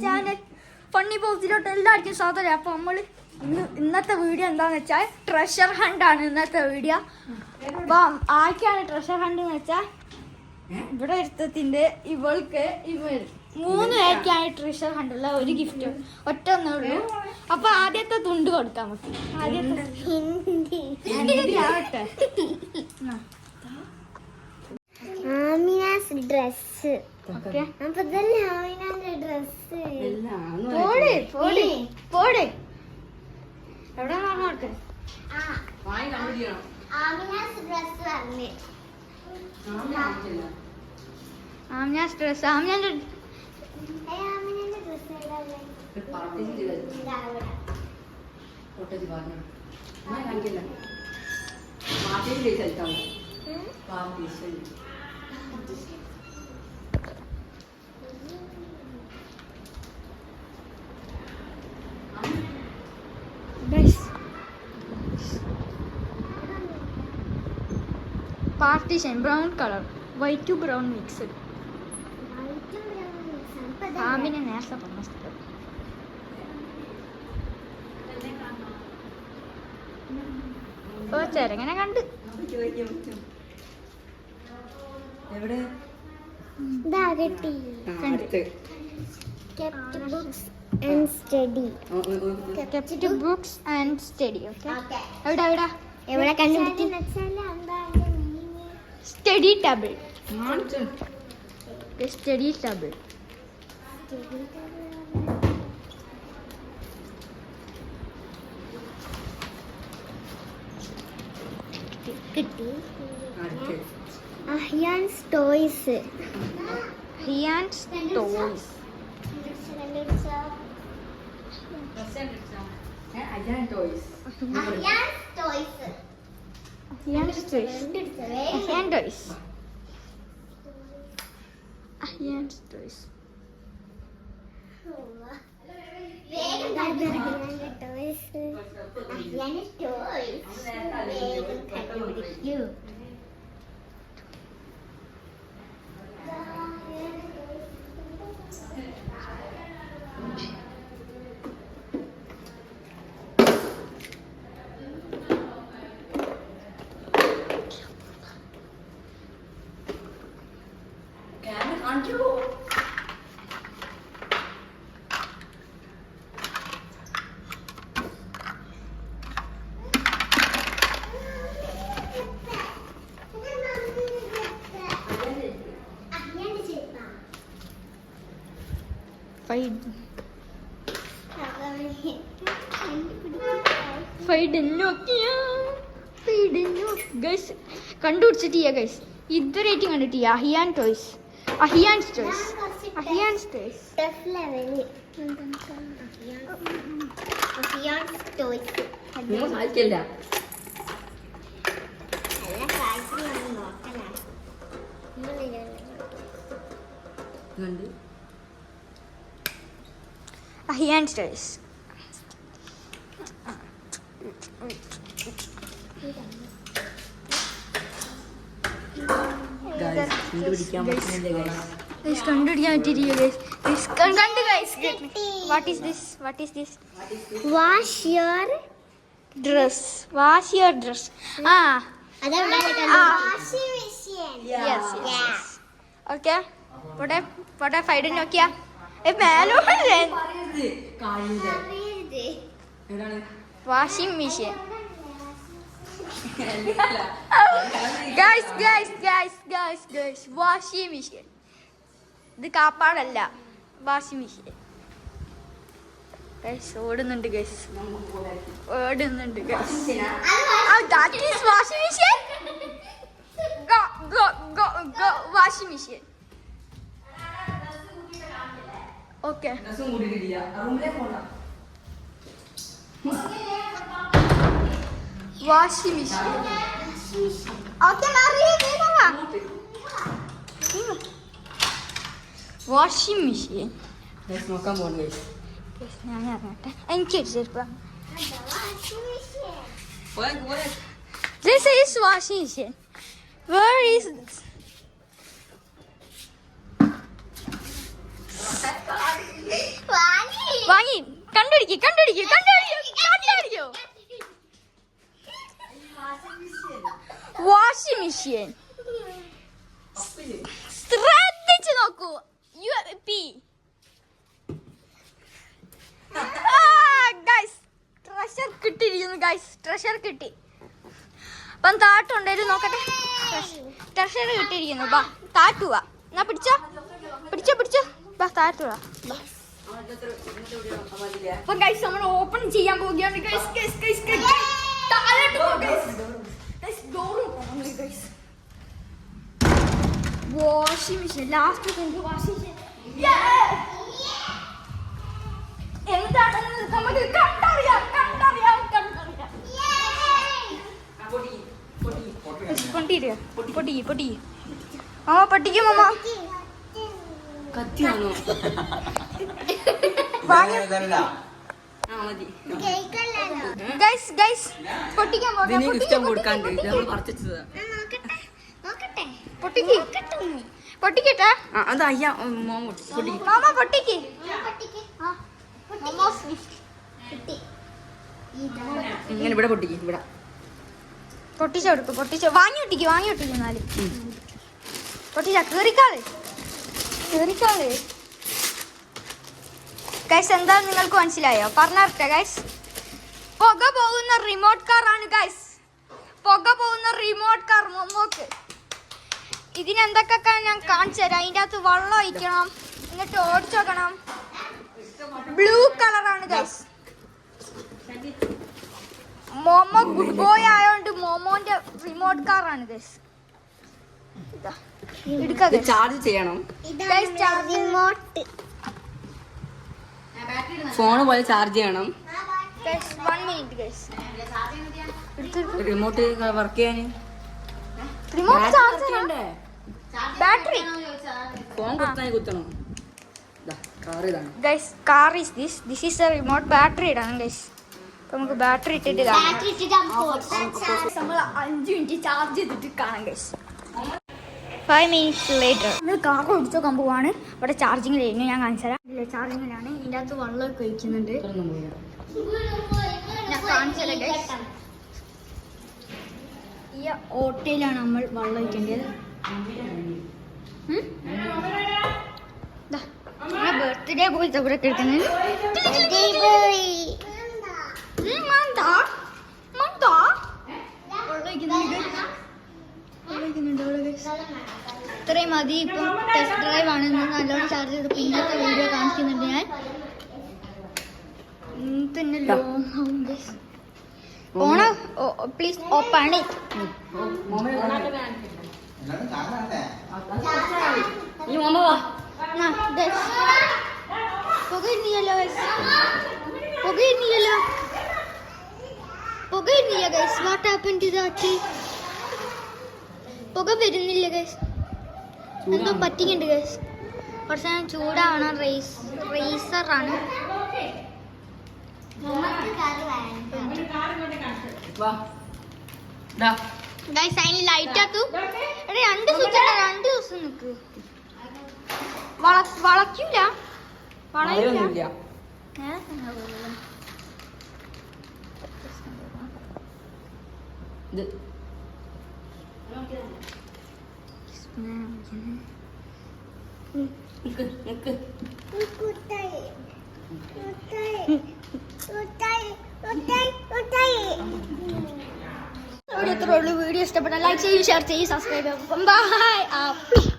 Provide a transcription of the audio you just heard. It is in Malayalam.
ചാനൽ ഫണ്ണി ബോക്സിലോട്ട് എല്ലാവർക്കും സ്വാഗതം. അപ്പോൾ നമ്മൾ ഇന്നത്തെ വീഡിയോ എന്താണെന്ന് വെച്ചാൽ ട്രഷർ ഹണ്ടാണ് ഇന്നത്തെ വീഡിയോ. അപ്പം ആർക്കാണ് ട്രഷർ ഹണ്ട് എന്ന് വെച്ചാൽ ഇവിടെ ഒരുത്തത്തിൻ്റെ ഇവൾക്ക് ഇവർ 3 പേർക്കാണ് ട്രഷർ ഹണ്ടുള്ള ഒരു ഗിഫ്റ്റ് ഒറ്റ ഒന്നേ ഉള്ളൂ. അപ്പൊ ആദ്യത്തെ തുണ്ട് കൊടുക്കാൻ പറ്റും. ആദ്യത്തെ ആവട്ടെ. ആമിനാസ് ഡ്രസ്. ഓക്കെ ഡ്രസ് പോട് പോട് പോട് എവിടെ നോട്ടെ. ആമിനാസ് ഡ്രസ് പറഞ്ഞു. ആമിനാസ് ഡ്രസ്. ആമിനാന്റെ ആമിനാന്റെ dress partition brown colour white to brown mixed. പാമ്പിനെ നേരത്തെ പറഞ്ഞ സ്ഥലം. ഓ ചെരങ്ങനെ കണ്ട് ബുക്സ് ആൻഡ് സ്റ്റഡി. ഓക്കെ എവിടെ എവിടെ എവിടെ കണ്ടുപിടിക്കും? Study table. Study table. കിട്ടി. അഹിയാൻസ് ടോയ്സ്. ഹിയാൻസ് toys. Ahian's toys. Ahian's toys. Guys കണ്ടുപിടിച്ചിട്ടില്ല ഗൈസ്. ഇതുവരെയായിട്ടും കണ്ടിട്ടില്ല. Ahian toys. Ahian's toys. Ahian's toys. Ahian's toys. കണ്ടുപിടിക്കാൻ പറ്റിയിരിക്കും. What is this? What is this? Wash your Dress. Wash your dress. washing machine. Yes. Okay. What I find in Nokia? Washing machine. Guys. Washing machine. ഇത് കാപ്പാടല്ല. Washing machine. ഓടുന്നുണ്ട് guys. That is washing machine. Go washing machine. Okay. Washing machine. Okay, washing machine. Let's നോക്കാൻ പോകുന്നു ഗൈസ്. ഞാൻ അറിയട്ടെ. എനിക്ക് ചെറുപ്പം. This is washing machine. Where is this? കണ്ടുപിടിക്കൂ കണ്ടുപിടിക്കൂ കണ്ടുപിടിക്കൂ കണ്ടുപിടിക്കൂ. Washing machine. ശ്രദ്ധിച്ചു നോക്കൂ. ട്രഷർ കിട്ടിയിരിക്കുന്നു ഗൈസ്. ട്രഷർ കിട്ടി. അപ്പം താട്ടുണ്ടായിരുന്നു നോക്കട്ടെ. ട്രഷർ കിട്ടിയിരിക്കുന്നു. ബാ താട്ടുക. എന്നാ പിടിച്ചോ പിടിച്ചോ പിടിച്ചോ. ബാ താട്ടുക. അപ്പൊ ഗൈസ് നമ്മൾ ഓപ്പൺ ചെയ്യാൻ പോവുകയാണ് ഗൈസ്. ഗൈസ് ഗൈസ് ഗൈസ് താഴോട്ട് പോ guys. Guys door open guys. Washing machine. Last washing machine എന്താണെന്ന് നമുക്ക് കണ്ടറിയാം കണ്ടറിയാം കണ്ടറിയാം. പൊട്ടി പൊട്ടി മാമ പൊട്ടിക്കും മാമ. കത്തിയാണോ? ഗൈസ് ഗൈസ് പൊട്ടിക്കാൻ ഇഷ്ടം കൊടുക്കാണ്ട് നമ്മൾ പറിച്ചതാ. പൊട്ടിക്ക് പൊട്ടിക്കട്ടെ. അത് അയ്യ പൊട്ടി. മാമ പൊട്ടിക്ക്. ഇങ്ങനെ ഇവിടെ പൊട്ടിക്ക്. ഇവിടെ പൊട്ടിച്ചു കൊടുക്കും. പൊട്ടിച്ചു വാങ്ങി ഒട്ടിക്ക് വാങ്ങി ഒട്ടിക്ക്. എന്നാലും പൊട്ടിച്ച കേറിക്കാള് കേറിക്കാള്. ഗൈസ് എന്താണ് നിങ്ങൾക്ക് മനസ്സിലായോ? പറഞ്ഞേ ഗൈസ്. പുക പോകുന്ന റിമോട്ട് കാർ ആണ് ഗൈസ്. പുക പോകുന്ന റിമോട്ട് കാർ മോമോക്ക്. ഇതിനെന്തൊക്കെ ഞാൻ കാണിച്ചു തരാം. അതിൻ്റെ അകത്ത് വെള്ളം ഒഴിക്കണം, എന്നിട്ട് ഓടിച്ചു നോക്കണം. ബ്ലൂ കളറാണ് ഗൈസ്. മോമോ ഗുഡ് ബോയ് ആയോണ്ട് മോമോന്റെ റിമോട്ട് കാറാണ് ഗൈസ്. ചാർജ് ചെയ്യണം. റിമോട്ട് ഫോണ് പോലെ ചാർജ് ചെയ്യണം. 1 മിനിറ്റ് ഗൈസ്. റിമോട്ട് വർക്ക് ചെയ്യാൻ റിമോട്ട് ചാർജ് ചെയ്യണ്ടേ? ബാറ്ററി ഫോൺ കുത്താൻ കുത്തണം. കാർ ഇതാണ് guys. Car is this is a remote. Battery ഇടാണ് ഗൈസ്. അപ്പൊ നമുക്ക് ബാറ്ററി ഇട്ടിട്ട് നമ്മൾ 5 മിനിറ്റ് ചാർജ് ചെയ്തിട്ട് കാണാം ഗൈസ്. 5 മിനിറ്റ്സ് ലേറ്റർ നമ്മൾ കാർ ഓടിച്ചു നോക്കാൻ പോവാണ്. ഇവിടെ ചാർജിങ് കഴിഞ്ഞു. ഞാൻ കാണിച്ചു തരാം. ഇല്ല ചാർജിങ്ങിലാണ്. ഇതിൻ്റെ അകത്ത് വെള്ളമൊക്കെ ഒഴിക്കുന്നുണ്ട്. ഞാൻ കാണിച്ചു തരാം ഗൈസ്. ഈ ഓട്ടയിലാണ് നമ്മൾ വെള്ളം ഒഴിക്കേണ്ടത്. ബർത്ത്ഡേ പോലത്തെ ഇവിടെ കിടക്കുന്നത്. ഇത്രയും മതി. ഇപ്പം ടെസ്റ്റ് ഡ്രൈവ് ആണ്. നല്ലോണം ചാർജ് ചെയ്ത് പിന്നത്തെ വീഡിയോ കാണിക്കുന്നുണ്ട് ഞാൻ. തന്നെ ലോങ് ആവും ഗൈസ്. ഓണോ പ്ലീസ് ഓപ്പൺ ഇറ്റ്. പുകയില്ലല്ലോ ഗൈസ്. പുകയില്ലല്ലോ. പുകയില്ല guys. What happen to that? പുക വരുന്നില്ല ഗൈസ്. എന്തോ പറ്റിക്കുന്നുണ്ട് ഗൈസ്. കുറച്ച് നേരം ചൂടാവണം. റേസറാണ്. ഗൈസ് അതിന് ലൈറ്റ് ആത്തു. എടേ 2 സ്വിച്ച് ആണ്. 2 ദിവസം നിക്ക്. വളയ്ക്കൂല. വളയില്ല. വീഡിയോ ഇഷ്ടപ്പെട്ട ലൈക്ക് ചെയ്യൂ, ഷെയർ ചെയ്യൂ, സബ്സ്ക്രൈബ് ചെയ്യൂ. ബൈ.